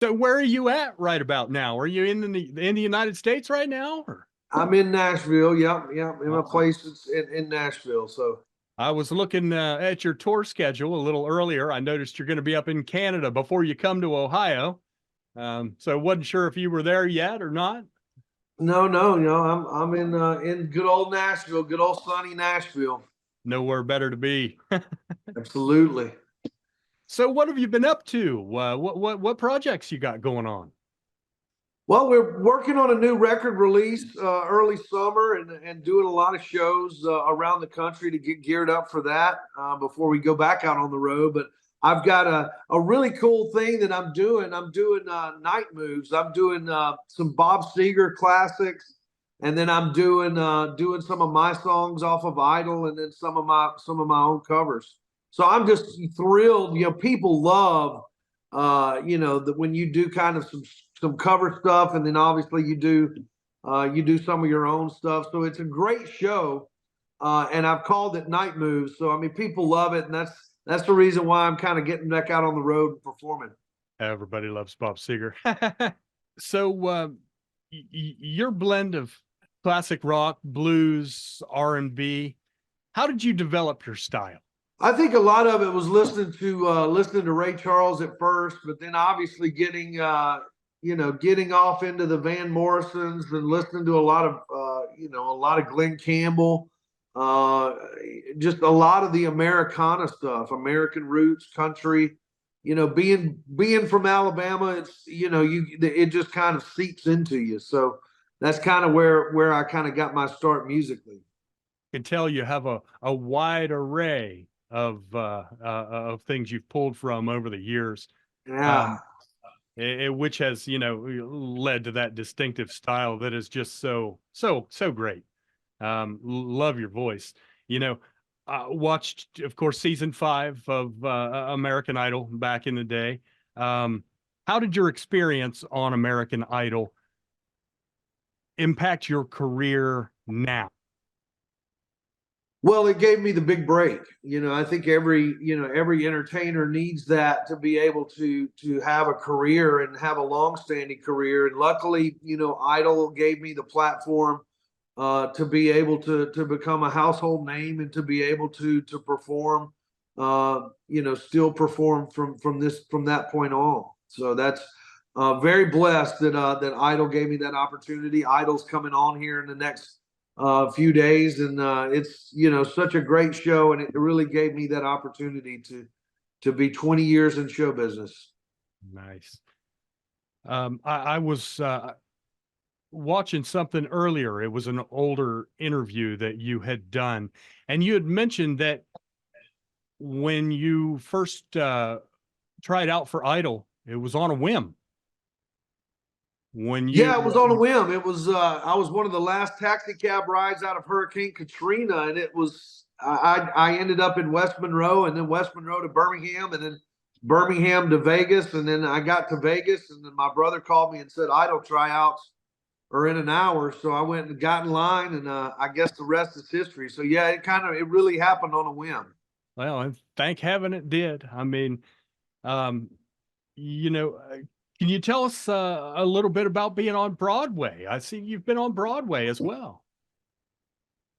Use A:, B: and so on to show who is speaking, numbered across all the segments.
A: So where are you at right about now? Are you in the United States right now? Or?
B: I'm in Nashville. Yep, yep. In my
A: Uh,
B: place is in Nashville. So
A: I was looking at your tour schedule a little earlier. I noticed you're going to be up in Canada before you come to Ohio. So wasn't sure if you were there yet or not.
B: no, no, I'm in good old Nashville, good old sunny Nashville.
A: Nowhere better to be.
B: Absolutely.
A: So what have you been up to? What projects you got going on?
B: Well, we're working on a new record release early summer and doing a lot of shows around the country to get geared up for that before we go back out on the road. But I've got a really cool thing that I'm doing. I'm doing night moves. I'm doing some Bob Seger classics, and then I'm doing some of my songs off of Idol, and then some of my own covers. So I'm just thrilled. People love that when you do kind of some cover stuff, and then obviously you do some of your own stuff. So it's a great show, and I've called it Night Moves. So I mean, people love it, and that's the reason why I'm kind of getting back out on the road and performing.
A: Everybody loves Bob Seger. So your blend of classic rock, blues, R&B, how did you develop your style?
B: I think a lot of it was listening to Ray Charles at first, but then obviously getting off into the Van Morrisons and listening to a lot of Glenn Campbell, uh, just a lot of the Americana stuff, American roots, country. Being from Alabama, it just kind of seeps into you. So that's kind of where I kind of got my start musically.
A: Can tell you have a wide array of things you've pulled from over the years,
B: Yeah.
A: um, which has led to that distinctive style that is just so great. Love your voice. You know, watched, of course, season 5 of American Idol back in the day. How did your experience on American Idol impact your career now?
B: Well, it gave me the big break. I think every entertainer needs that to be able to have a career and have a long-standing career. And luckily, Idol gave me the platform to be able to become a household name and to be able to perform, still perform from that point on. So that's very blessed that Idol gave me that opportunity. Idol's coming on here in the next few days, and it's such a great show, and it really gave me that opportunity to be 20 years in show business.
A: Nice. I was watching something earlier. It was an older interview that you had done, and you had mentioned that when you first tried out for Idol, it was on a whim. When
B: Yeah, it was on a
A: you
B: whim. It was I was one of the last taxi cab rides out of Hurricane Katrina, and it was I ended up in West Monroe, and then West Monroe to Birmingham, and then Birmingham to Vegas, and then I got to Vegas, and then my brother called me and said Idol tryouts are in an hour, so I went and got in line, and I guess the rest is history. So yeah, it really happened on a whim.
A: well, and thank heaven it did. I mean, um, you know, uh, can you tell us a little bit about being on Broadway? I see you've been on Broadway as well.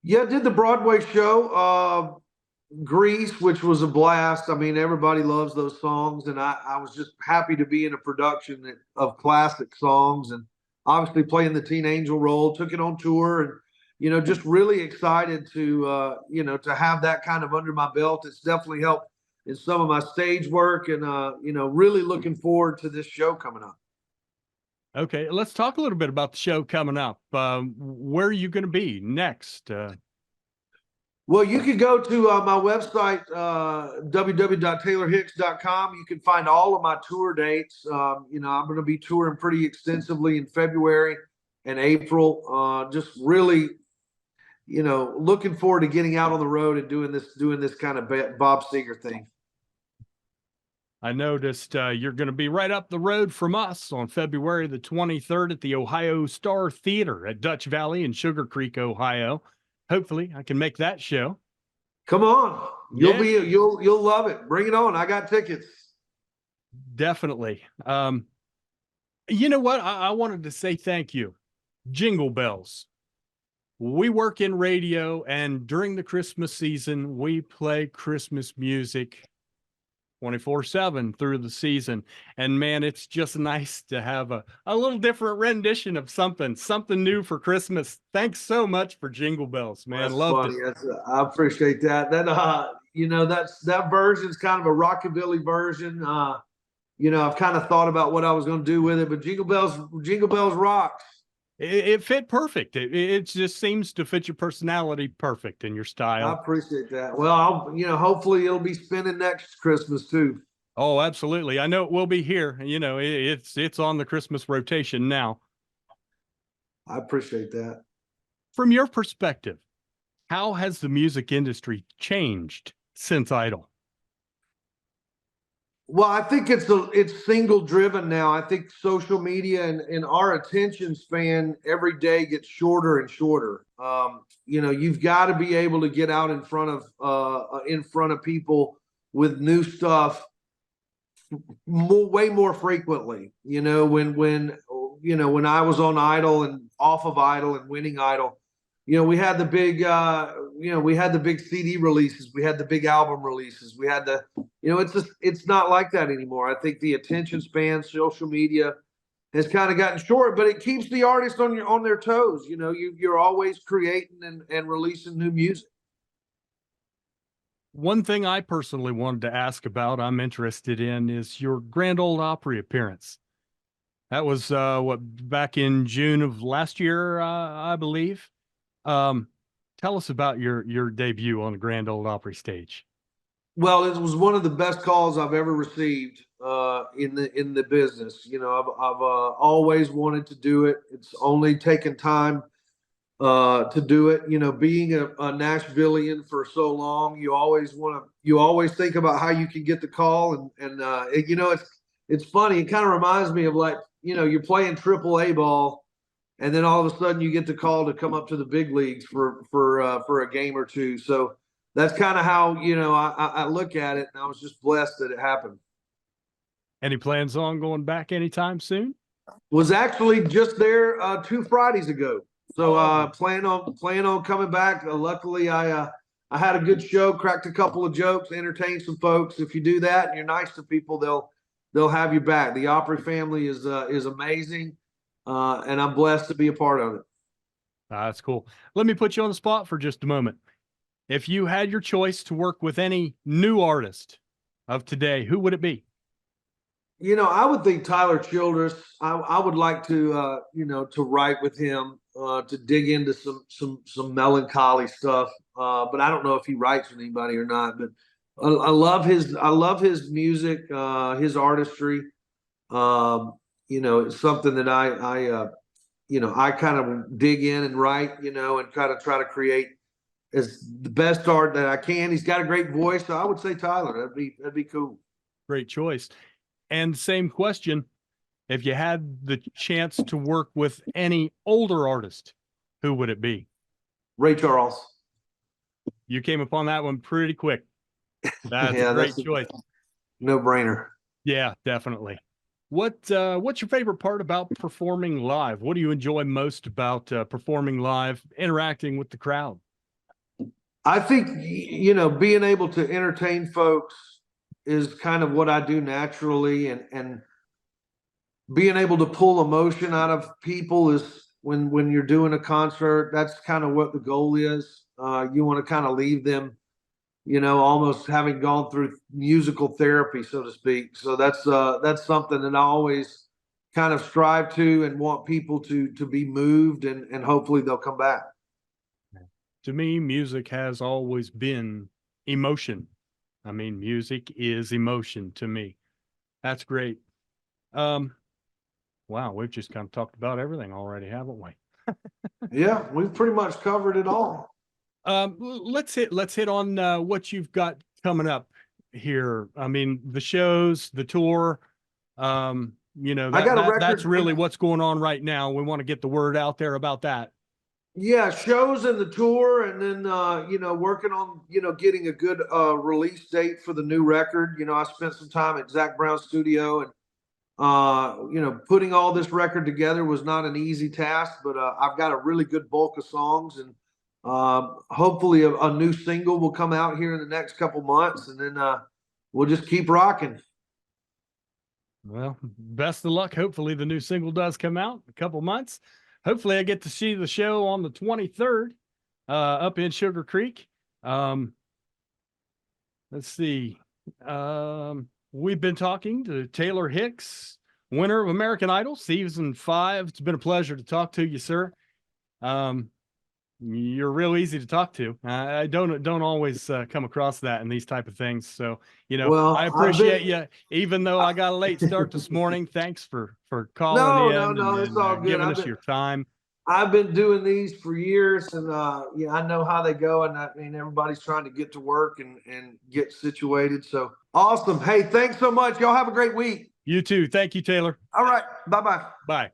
B: Yeah, I did the Broadway show. Grease, which was a blast. I mean, everybody loves those songs, and I was just happy to be in a production of classic songs, and obviously playing the Teen Angel role. Took it on tour, and just really excited to have that kind of under my belt. It's definitely helped in some of my stage work, and really looking forward to this show coming up.
A: Okay, let's talk a little bit about the show coming up. Where are you going to be next?
B: Well, you can go to my website, www.taylorhicks.com. You can find all of my tour dates. I'm going to be touring pretty extensively in February and April. Just really, looking forward to getting out on the road and doing this kind of Bob Seger thing.
A: I noticed you're going to be right up the road from us on February the 23rd at the Ohio Star Theater at Dutch Valley in Sugarcreek, Ohio. Hopefully, I can make that show.
B: Come on,
A: Yeah,
B: you'll love it. Bring it on. I got tickets.
A: definitely. You know what? I wanted to say thank you. Jingle bells. We work in radio, and during the Christmas season, we play Christmas music 24/7 through the season. And man, it's just nice to have a little different rendition of something new for Christmas. Thanks so much for Jingle Bells,
B: Well,
A: man.
B: that's
A: Loved it.
B: funny. I appreciate that. That version's kind of a rockabilly version. I've kind of thought about what I was going to do with it, but Jingle Bells rocks.
A: It fit perfect. It just seems to fit your personality perfect and your
B: I
A: style.
B: appreciate that. Well, hopefully it'll be spinning next Christmas too.
A: Oh, absolutely. I know it will be here. It's on the Christmas rotation now.
B: I appreciate that.
A: From your perspective, how has the music industry changed since Idol?
B: Well, I think it's single driven now. I think social media and our attention span every day gets shorter and shorter. You've got to be able to get out in front of people with new stuff way more frequently. When I was on Idol and off of Idol and winning Idol, we had the big CD releases, we had the big album releases, we had it's not like that anymore. I think the attention span, social media has kind of gotten short, but it keeps the artist on their toes. You're always creating and releasing new music.
A: One thing I personally wanted to ask about, I'm interested in, is your Grand Ole Opry appearance. That was back in June of last year, I believe. Tell us about your debut on the Grand Ole Opry stage.
B: Well, it was one of the best calls I've ever received in the business. I've always wanted to do it. It's only taken time to do it. Being a Nashvilleian for so long, you always think about how you can get the call, it's funny. It kind of reminds me of like you're playing AAA ball, and then all of a sudden you get the call to come up to the big leagues for a game or two. So that's kind of how I look at it, and I was just blessed that it happened.
A: Any plans on going back anytime soon?
B: Was actually just there 2 Fridays ago. So plan on coming back. Luckily, I had a good show, cracked a couple of jokes, entertained some folks. If you do that and you're nice to people, they'll have you back. The Opry family is amazing, and I'm blessed to be a part of it.
A: That's cool. Let me put you on the spot for just a moment. If you had your choice to work with any new artist of today, who would it be?
B: I would think Tyler Childers. I would like to to write with him, to dig into some melancholy stuff. But I don't know if he writes with anybody or not. But I love his music, his artistry. It's something that I kind of dig in and write, and kind of try to create as the best art that I can. He's got a great voice, so I would say Tyler. That'd be cool.
A: Great choice. And same question, if you had the chance to work with any older artist, who would it be?
B: Ray Charles.
A: You came upon that one pretty quick. That's
B: Yeah,
A: a great choice.
B: No brainer.
A: Yeah, definitely. What's your favorite part about performing live? What do you enjoy most about performing live, interacting with the crowd?
B: I think being able to entertain folks is kind of what I do naturally, and being able to pull emotion out of people is when you're doing a concert. That's kind of what the goal is. You want to kind of leave them, almost having gone through musical therapy, so to speak. So that's something that I always kind of strive to and want people to be moved, and hopefully they'll come back.
A: To me, music has always been emotion. I mean, music is emotion to me. That's great. Wow, we've just kind of talked about everything already, haven't we?
B: Yeah, we've pretty much covered it all.
A: Let's hit on what you've got coming up here. I mean, the shows, the tour. I got a record. That's really what's going on right now. We want to get the word out there about that.
B: Yeah, shows and the tour, and then working on getting a good release date for the new record. I spent some time at Zach Brown's studio, and putting all this record together was not an easy task, but I've got a really good bulk of songs, and hopefully a new single will come out here in the next couple months, and then we'll just keep rocking.
A: Well, best of luck. Hopefully the new single does come out in a couple months. Hopefully I get to see the show on the 23rd up in Sugarcreek. Let's see. We've been talking to Taylor Hicks, winner of American Idol season 5. It's been a pleasure to talk to you, sir. You're real easy to talk to. I don't always come across that in these type of things. So,
B: Well,
A: I appreciate you, even though I got a late start this morning. Thanks for calling in
B: No, it's all good.
A: giving us your time.
B: I've been doing these for years, and I know how they go, and I mean everybody's trying to get to work and get situated. So awesome. Hey, thanks so much. Y'all have a great week.
A: You too. Thank you, Taylor.
B: All right. Bye-bye.
A: Bye.